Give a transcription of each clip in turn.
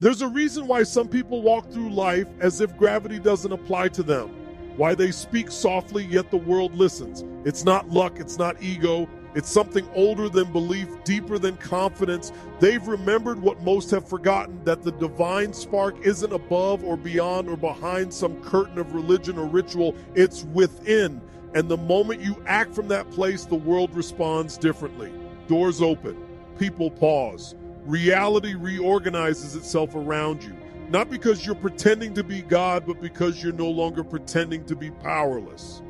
There's a reason why some people walk through life as if gravity doesn't apply to them, why they speak softly yet the world listens. It's not luck, it's not ego, it's something older than belief, deeper than confidence. They've remembered what most have forgotten, that the divine spark isn't above or beyond or behind some curtain of religion or ritual, it's within. And the moment you act from that place, the world responds differently. Doors open, people pause. Reality reorganizes itself around you, not because you're pretending to be God, but because you're no longer pretending to be powerless.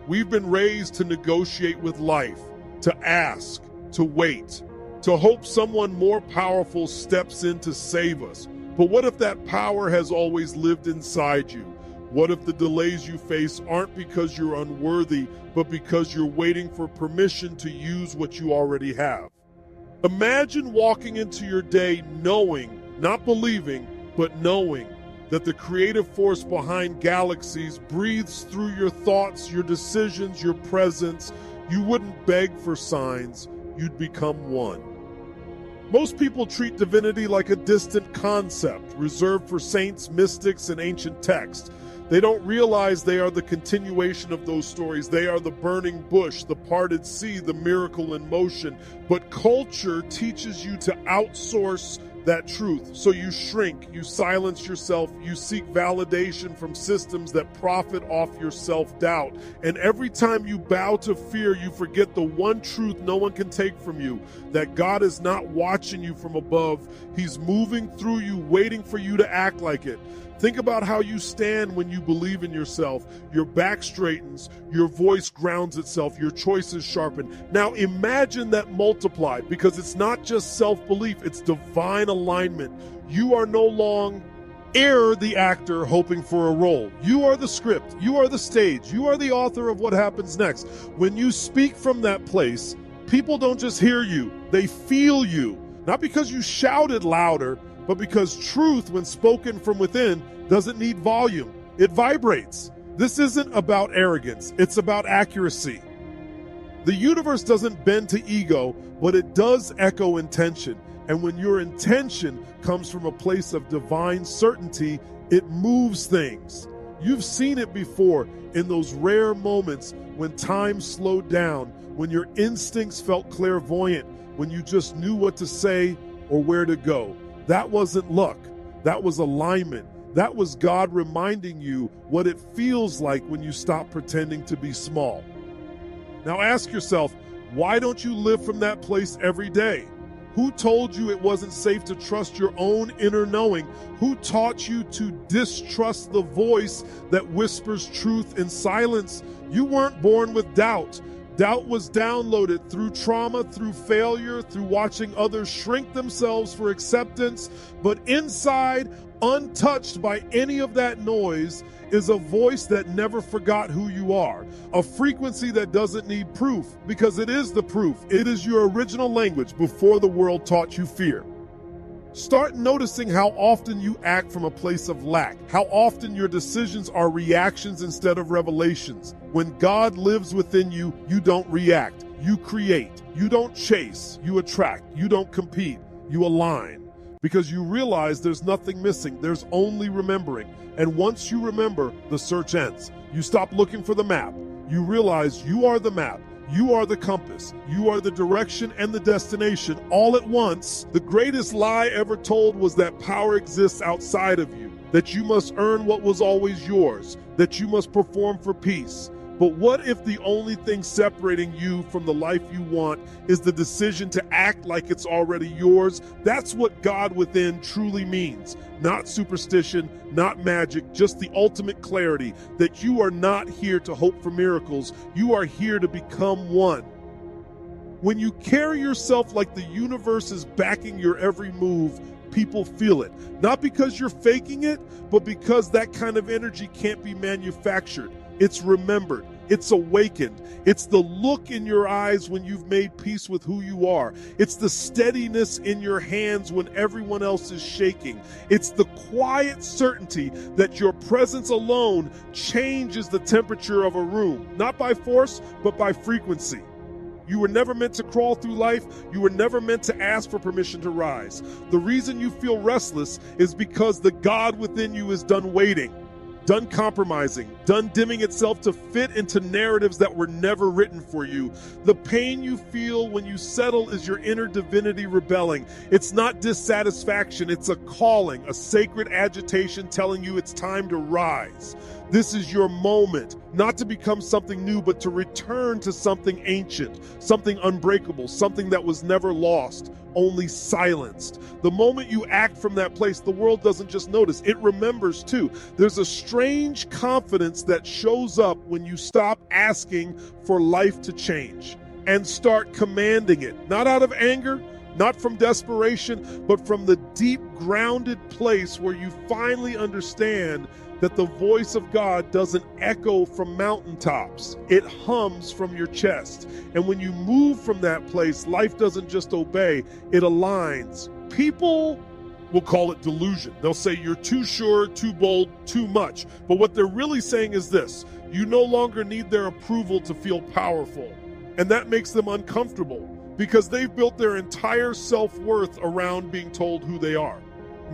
We've been raised to negotiate with life, to ask, to wait, to hope someone more powerful steps in to save us. But what if that power has always lived inside you? What if the delays you face aren't because you're unworthy, but because you're waiting for permission to use what you already have? Imagine walking into your day knowing, not believing, but knowing that the creative force behind galaxies breathes through your thoughts, your decisions, your presence. You wouldn't beg for signs, you'd become one. Most people treat divinity like a distant concept, reserved for saints, mystics, and ancient texts. They don't realize they are the continuation of those stories. They are the burning bush, the parted sea, the miracle in motion. But culture teaches you to outsource that truth. So you shrink, you silence yourself, you seek validation from systems that profit off your self-doubt. And every time you bow to fear, you forget the one truth no one can take from you, that God is not watching you from above. He's moving through you, waiting for you to act like it. Think about how you stand when you believe in yourself. Your back straightens, your voice grounds itself, your choices sharpen. Now imagine that multiplied, because it's not just self-belief, it's divine alignment. You are no longer the actor hoping for a role. You are the script, you are the stage, you are the author of what happens next. When you speak from that place, people don't just hear you, they feel you. Not because you shouted louder, but because truth, when spoken from within, doesn't need volume. It vibrates. This isn't about arrogance. It's about accuracy. The universe doesn't bend to ego, but it does echo intention. And when your intention comes from a place of divine certainty, it moves things. You've seen it before in those rare moments when time slowed down, when your instincts felt clairvoyant, when you just knew what to say or where to go. That wasn't luck. That was alignment. That was God reminding you what it feels like when you stop pretending to be small. Now ask yourself, why don't you live from that place every day? Who told you it wasn't safe to trust your own inner knowing? Who taught you to distrust the voice that whispers truth in silence? You weren't born with doubt. Doubt was downloaded through trauma, through failure, through watching others shrink themselves for acceptance. But inside, untouched by any of that noise, is a voice that never forgot who you are. A frequency that doesn't need proof, because it is the proof. It is your original language before the world taught you fear. Start noticing how often you act from a place of lack, how often your decisions are reactions instead of revelations. When God lives within you, you don't react, you create. You don't chase, you attract. You don't compete, you align. Because you realize there's nothing missing, there's only remembering. And once you remember, the search ends. You stop looking for the map. You realize you are the map. You are the compass. You are the direction and the destination all at once. The greatest lie ever told was that power exists outside of you, that you must earn what was always yours, that you must perform for peace. But what if the only thing separating you from the life you want is the decision to act like it's already yours? That's what God within truly means. Not superstition, not magic, just the ultimate clarity that you are not here to hope for miracles. You are here to become one. When you carry yourself like the universe is backing your every move, people feel it. Not because you're faking it, but because that kind of energy can't be manufactured. It's remembered. It's awakened. It's the look in your eyes when you've made peace with who you are. It's the steadiness in your hands when everyone else is shaking. It's the quiet certainty that your presence alone changes the temperature of a room, not by force, but by frequency. You were never meant to crawl through life. You were never meant to ask for permission to rise. The reason you feel restless is because the God within you is done waiting, done compromising, done dimming itself to fit into narratives that were never written for you. The pain you feel when you settle is your inner divinity rebelling. It's not dissatisfaction, it's a calling, a sacred agitation telling you it's time to rise. This is your moment, not to become something new, but to return to something ancient, something unbreakable, something that was never lost, only silenced. The moment you act from that place, the world doesn't just notice, it remembers too. There's a strange confidence that shows up when you stop asking for life to change and start commanding it, not out of anger, not from desperation, but from the deep grounded place where you finally understand that the voice of God doesn't echo from mountaintops. It hums from your chest. And when you move from that place, life doesn't just obey, it aligns. People will call it delusion. They'll say you're too sure, too bold, too much. But what they're really saying is this: you no longer need their approval to feel powerful. And that makes them uncomfortable because they've built their entire self-worth around being told who they are.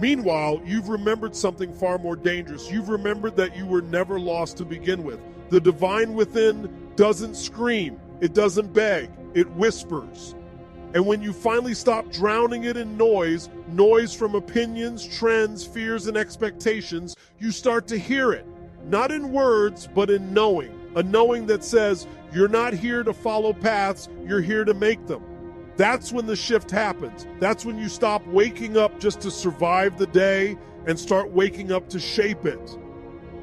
Meanwhile, you've remembered something far more dangerous. You've remembered that you were never lost to begin with. The divine within doesn't scream, it doesn't beg, it whispers. And when you finally stop drowning it in noise from opinions, trends, fears, and expectations, you start to hear it. Not in words, but in knowing. A knowing that says, you're not here to follow paths, you're here to make them. That's when the shift happens. That's when you stop waking up just to survive the day and start waking up to shape it.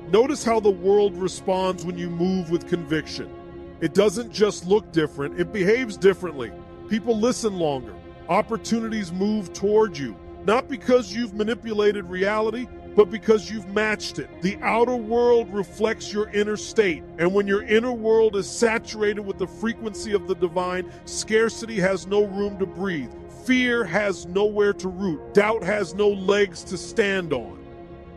Notice how the world responds when you move with conviction. It doesn't just look different, it behaves differently. People listen longer. Opportunities move toward you, not because you've manipulated reality, but because you've matched it. The outer world reflects your inner state, and when your inner world is saturated with the frequency of the divine, scarcity has no room to breathe. Fear has nowhere to root. Doubt has no legs to stand on.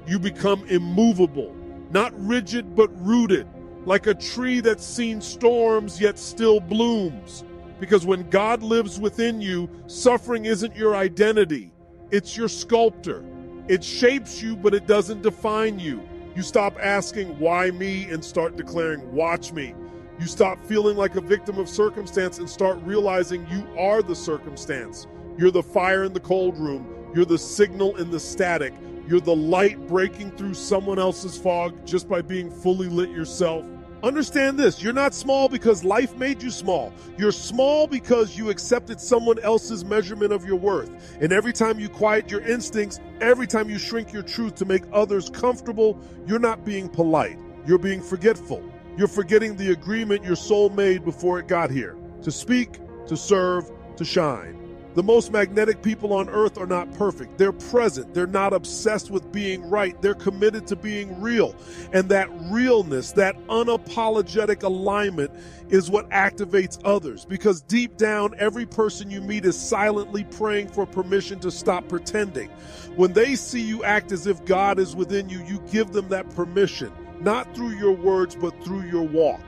You become immovable, not rigid but rooted, like a tree that's seen storms yet still blooms. Because when God lives within you, suffering isn't your identity, it's your sculptor. It shapes you, but it doesn't define you. You stop asking, why me, and start declaring, watch me. You stop feeling like a victim of circumstance and start realizing you are the circumstance. You're the fire in the cold room. You're the signal in the static. You're the light breaking through someone else's fog just by being fully lit yourself. Understand this, you're not small because life made you small. You're small because you accepted someone else's measurement of your worth. And every time you quiet your instincts, every time you shrink your truth to make others comfortable, you're not being polite. You're being forgetful. You're forgetting the agreement your soul made before it got here. To speak, to serve, to shine. The most magnetic people on earth are not perfect. They're present. They're not obsessed with being right. They're committed to being real. And that realness, that unapologetic alignment is what activates others. Because deep down, every person you meet is silently praying for permission to stop pretending. When they see you act as if God is within you, you give them that permission, not through your words, but through your walk.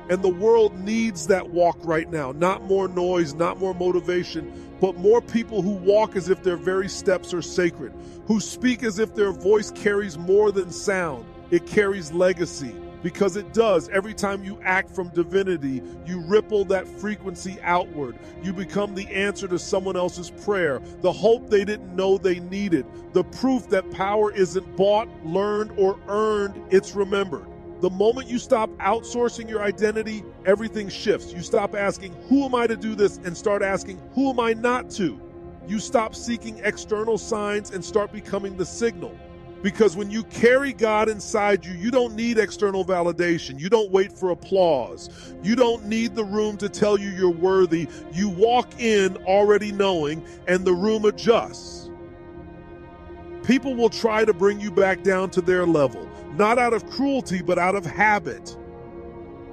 And the world needs that walk right now. Not more noise, not more motivation, but more people who walk as if their very steps are sacred, who speak as if their voice carries more than sound. It carries legacy, because it does. Every time you act from divinity, you ripple that frequency outward. You become the answer to someone else's prayer, the hope they didn't know they needed, the proof that power isn't bought, learned, or earned, it's remembered. The moment you stop outsourcing your identity, everything shifts. You stop asking, who am I to do this? And start asking, who am I not to? You stop seeking external signs and start becoming the signal. Because when you carry God inside you, you don't need external validation. You don't wait for applause. You don't need the room to tell you you're worthy. You walk in already knowing, and the room adjusts. People will try to bring you back down to their level, not out of cruelty, but out of habit.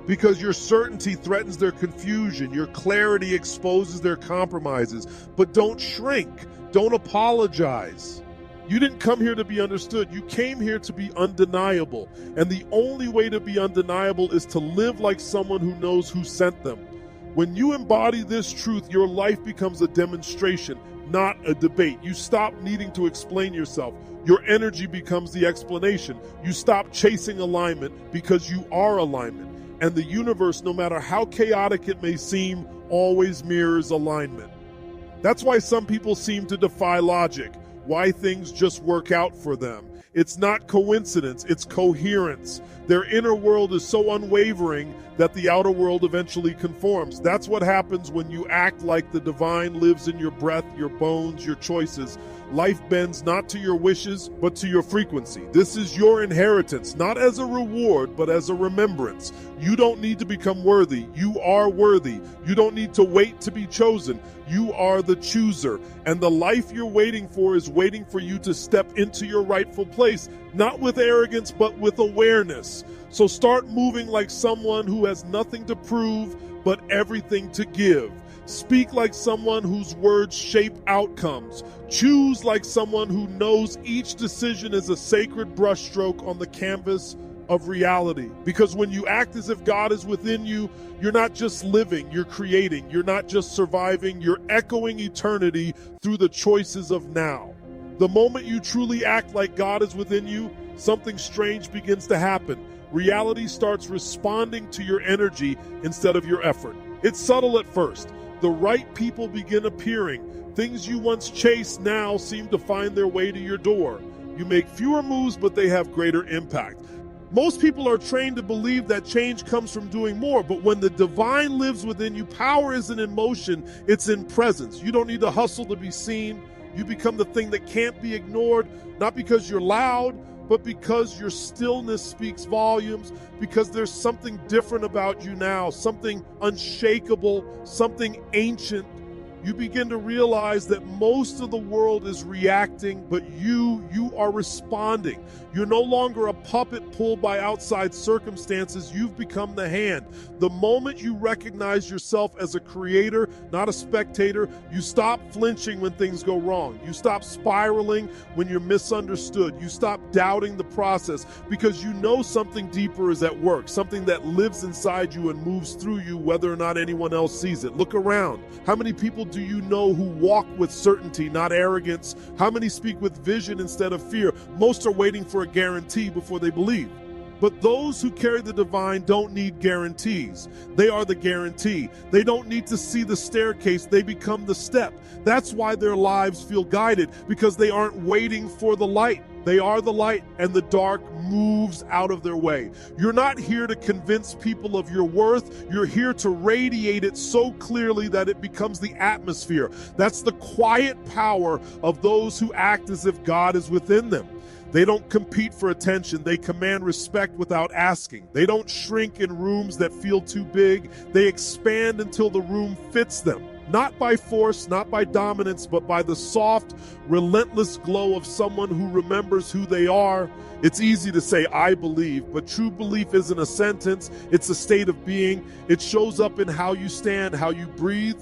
Because your certainty threatens their confusion, your clarity exposes their compromises. But don't shrink, don't apologize. You didn't come here to be understood, you came here to be undeniable. And the only way to be undeniable is to live like someone who knows who sent them. When you embody this truth, your life becomes a demonstration, not a debate. You stop needing to explain yourself. Your energy becomes the explanation. You stop chasing alignment because you are alignment. And the universe, no matter how chaotic it may seem, always mirrors alignment. That's why some people seem to defy logic, why things just work out for them. It's not coincidence, it's coherence. Their inner world is so unwavering that the outer world eventually conforms. That's what happens when you act like the divine lives in your breath, your bones, your choices. Life bends not to your wishes, but to your frequency. This is your inheritance, not as a reward, but as a remembrance. You don't need to become worthy. You are worthy. You don't need to wait to be chosen. You are the chooser. And the life you're waiting for is waiting for you to step into your rightful place, not with arrogance, but with awareness. So start moving like someone who has nothing to prove, but everything to give. Speak like someone whose words shape outcomes. Choose like someone who knows each decision is a sacred brushstroke on the canvas of reality. Because when you act as if God is within you, you're not just living, you're creating. You're not just surviving, you're echoing eternity through the choices of now. The moment you truly act like God is within you, something strange begins to happen. Reality starts responding to your energy instead of your effort. It's subtle at first. The right people begin appearing. Things you once chased now seem to find their way to your door. You make fewer moves, but they have greater impact. Most people are trained to believe that change comes from doing more, but when the divine lives within you, power isn't in motion, it's in presence. You don't need to hustle to be seen. You become the thing that can't be ignored, not because you're loud, but because your stillness speaks volumes, because there's something different about you now, something unshakable, something ancient. You begin to realize that most of the world is reacting, but you are responding. You're no longer a puppet pulled by outside circumstances. You've become the hand. The moment you recognize yourself as a creator, not a spectator, you stop flinching when things go wrong. You stop spiraling when you're misunderstood. You stop doubting the process because you know something deeper is at work, something that lives inside you and moves through you whether or not anyone else sees it. Look around. How many people do you know who walk with certainty, not arrogance? How many speak with vision instead of fear? Most are waiting for a guarantee before they believe. But those who carry the divine don't need guarantees. They are the guarantee. They don't need to see the staircase. They become the step. That's why their lives feel guided, because they aren't waiting for the light. They are the light, and the dark moves out of their way. You're not here to convince people of your worth. You're here to radiate it so clearly that it becomes the atmosphere. That's the quiet power of those who act as if God is within them. They don't compete for attention. They command respect without asking. They don't shrink in rooms that feel too big. They expand until the room fits them. Not by force, not by dominance, but by the soft, relentless glow of someone who remembers who they are. It's easy to say, I believe, but true belief isn't a sentence. It's a state of being. It shows up in how you stand, how you breathe,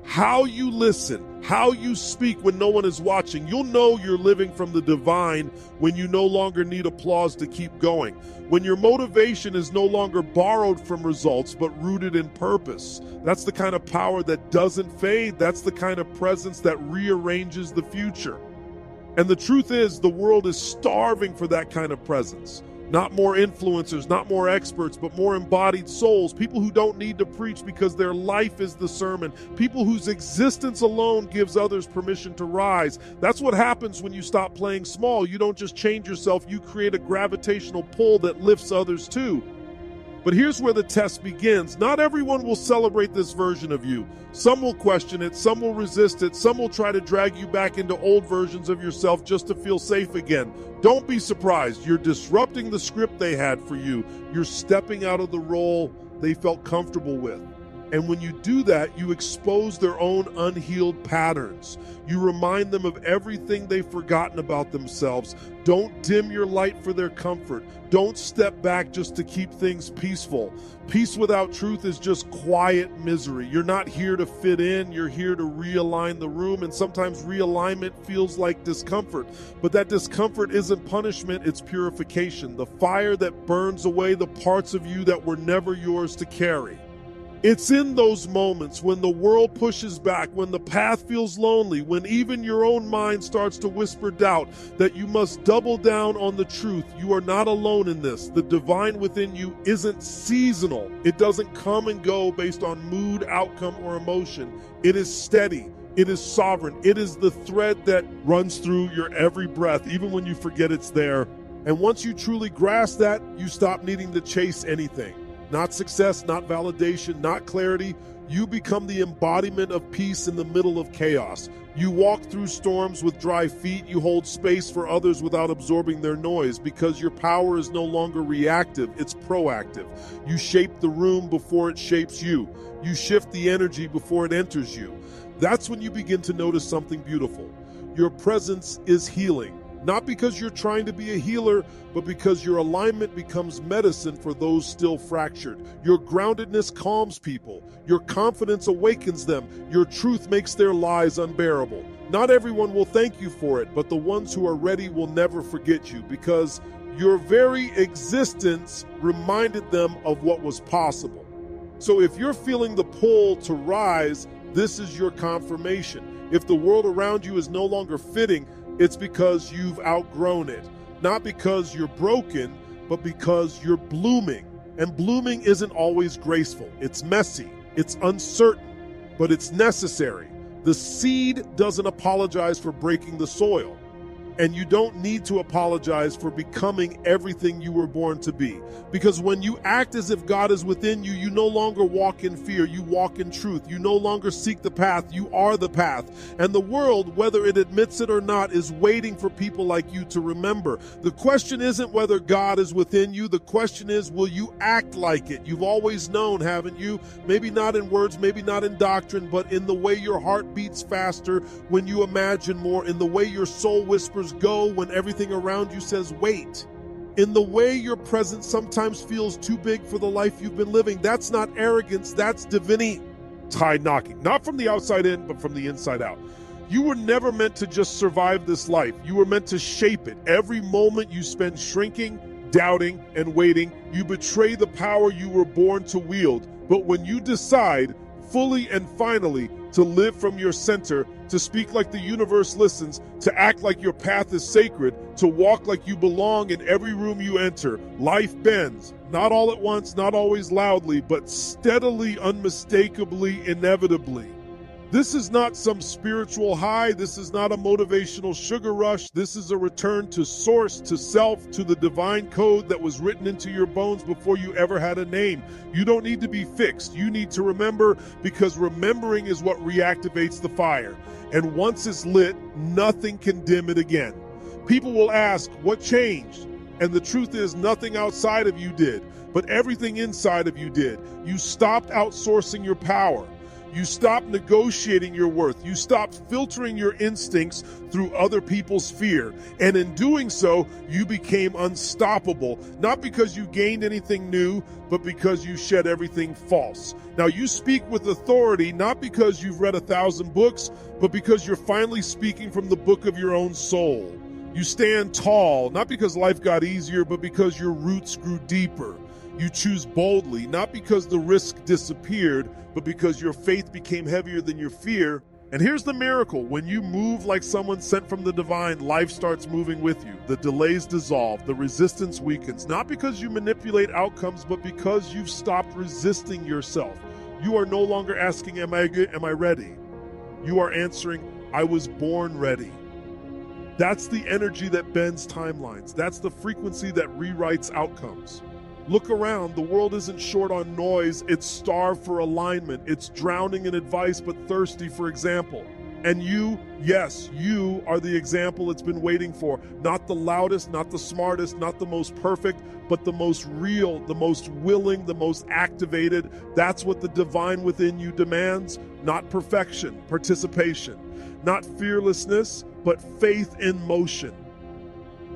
how you listen, how you speak when no one is watching. You'll know you're living from the divine when you no longer need applause to keep going. When your motivation is no longer borrowed from results, but rooted in purpose. That's the kind of power that doesn't fade. That's the kind of presence that rearranges the future. And the truth is, the world is starving for that kind of presence. Not more influencers, not more experts, but more embodied souls. People who don't need to preach because their life is the sermon. People whose existence alone gives others permission to rise. That's what happens when you stop playing small. You don't just change yourself, you create a gravitational pull that lifts others too. But here's where the test begins. Not everyone will celebrate this version of you. Some will question it, some will resist it, some will try to drag you back into old versions of yourself just to feel safe again. Don't be surprised. You're disrupting the script they had for you. You're stepping out of the role they felt comfortable with. And when you do that, you expose their own unhealed patterns. You remind them of everything they've forgotten about themselves. Don't dim your light for their comfort. Don't step back just to keep things peaceful. Peace without truth is just quiet misery. You're not here to fit in. You're here to realign the room. And sometimes realignment feels like discomfort. But that discomfort isn't punishment, it's purification. The fire that burns away the parts of you that were never yours to carry. It's in those moments when the world pushes back, when the path feels lonely, when even your own mind starts to whisper doubt, that you must double down on the truth. You are not alone in this. The divine within you isn't seasonal. It doesn't come and go based on mood, outcome, or emotion. It is steady. It is sovereign. It is the thread that runs through your every breath, even when you forget it's there. And once you truly grasp that, you stop needing to chase anything. Not success, not validation, not clarity. You become the embodiment of peace in the middle of chaos. You walk through storms with dry feet. You hold space for others without absorbing their noise, because your power is no longer reactive, it's proactive. You shape the room before it shapes you. You shift the energy before it enters you. That's when you begin to notice something beautiful. Your presence is healing. Not because you're trying to be a healer, but because your alignment becomes medicine for those still fractured. Your groundedness calms people. Your confidence awakens them. Your truth makes their lies unbearable. Not everyone will thank you for it, but the ones who are ready will never forget you, because your very existence reminded them of what was possible. So if you're feeling the pull to rise, this is your confirmation. If the world around you is no longer fitting, it's because you've outgrown it. Not because you're broken, but because you're blooming. And blooming isn't always graceful. It's messy. It's uncertain, but it's necessary. The seed doesn't apologize for breaking the soil. And you don't need to apologize for becoming everything you were born to be. Because when you act as if God is within you, you no longer walk in fear, you walk in truth. You no longer seek the path, you are the path. And the world, whether it admits it or not, is waiting for people like you to remember. The question isn't whether God is within you, the question is, will you act like it? You've always known, haven't you? Maybe not in words, maybe not in doctrine, but in the way your heart beats faster when you imagine more, in the way your soul whispers go when everything around you says wait. In the way your presence sometimes feels too big for the life you've been living. That's not arrogance, that's divinity. Tide knocking, not from the outside in, but from the inside out. You were never meant to just survive this life. You were meant to shape it. Every moment you spend shrinking, doubting, and waiting, you betray the power you were born to wield. But when you decide fully and finally to live from your center, to speak like the universe listens, to act like your path is sacred, to walk like you belong in every room you enter, life bends. Not all at once, not always loudly, but steadily, unmistakably, inevitably. This is not some spiritual high. This is not a motivational sugar rush. This is a return to source, to self, to the divine code that was written into your bones before you ever had a name. You don't need to be fixed. You need to remember, because remembering is what reactivates the fire. And once it's lit, nothing can dim it again. People will ask, what changed? And the truth is, nothing outside of you did, but everything inside of you did. You stopped outsourcing your power. You stopped negotiating your worth. You stopped filtering your instincts through other people's fear. And in doing so, you became unstoppable, not because you gained anything new, but because you shed everything false. Now you speak with authority, not because you've read 1,000 books, but because you're finally speaking from the book of your own soul. You stand tall, not because life got easier, but because your roots grew deeper. You choose boldly, not because the risk disappeared, but because your faith became heavier than your fear. And here's the miracle. When you move like someone sent from the divine, life starts moving with you. The delays dissolve, the resistance weakens, not because you manipulate outcomes, but because you've stopped resisting yourself. You are no longer asking, am I good? Am I ready? You are answering, I was born ready. That's the energy that bends timelines. That's the frequency that rewrites outcomes. Look around. The world isn't short on noise. It's starved for alignment. It's drowning in advice, but thirsty for example. And you, yes, you are the example it's been waiting for. Not the loudest, not the smartest, not the most perfect, but the most real, the most willing, the most activated. That's what the divine within you demands. Not perfection, participation. Not fearlessness, but faith in motion.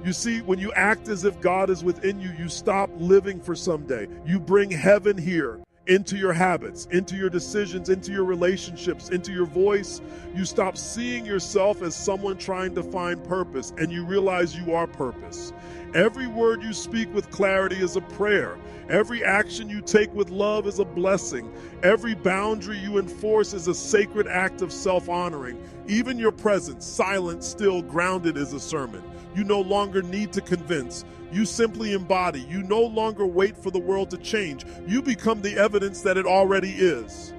You see, when you act as if God is within you, you stop living for someday. You bring heaven here into your habits, into your decisions, into your relationships, into your voice. You stop seeing yourself as someone trying to find purpose, and you realize you are purpose. Every word you speak with clarity is a prayer. Every action you take with love is a blessing. Every boundary you enforce is a sacred act of self-honoring. Even your presence, silent, still, grounded, is a sermon. You no longer need to convince. You simply embody. You no longer wait for the world to change. You become the evidence that it already is.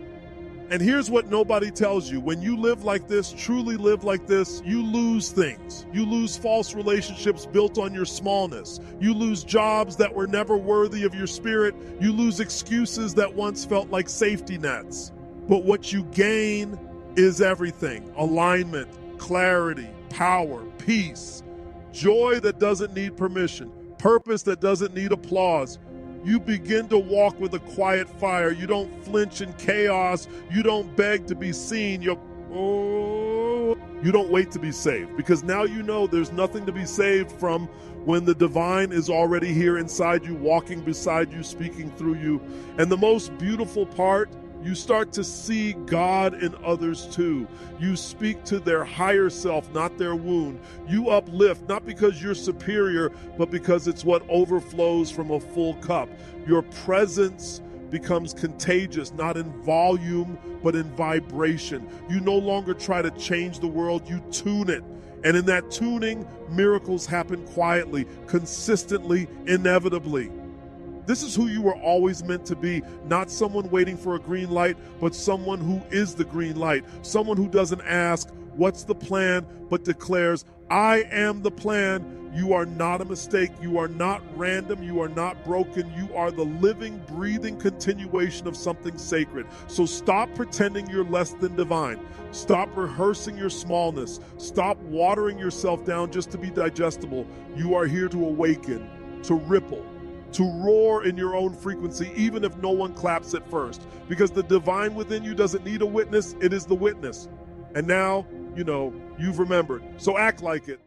And here's what nobody tells you. When you live like this, truly live like this, you lose things. You lose false relationships built on your smallness. You lose jobs that were never worthy of your spirit. You lose excuses that once felt like safety nets. But what you gain is everything: alignment, clarity, power, peace, joy that doesn't need permission, purpose that doesn't need applause. You begin to walk with a quiet fire. You don't flinch in chaos. You don't beg to be seen. You don't wait to be saved, because now you know there's nothing to be saved from when the divine is already here inside you, walking beside you, speaking through you. And the most beautiful part, you start to see God in others too. You speak to their higher self, not their wound. You uplift, not because you're superior, but because it's what overflows from a full cup. Your presence becomes contagious, not in volume, but in vibration. You no longer try to change the world, you tune it. And in that tuning, miracles happen quietly, consistently, inevitably. This is who you were always meant to be, not someone waiting for a green light, but someone who is the green light, someone who doesn't ask, "What's the plan?" but declares, "I am the plan." You are not a mistake. You are not random. You are not broken. You are the living, breathing continuation of something sacred. So stop pretending you're less than divine. Stop rehearsing your smallness. Stop watering yourself down just to be digestible. You are here to awaken, to ripple, to roar in your own frequency, even if no one claps at first. Because the divine within you doesn't need a witness, it is the witness. And now, you've remembered. So act like it.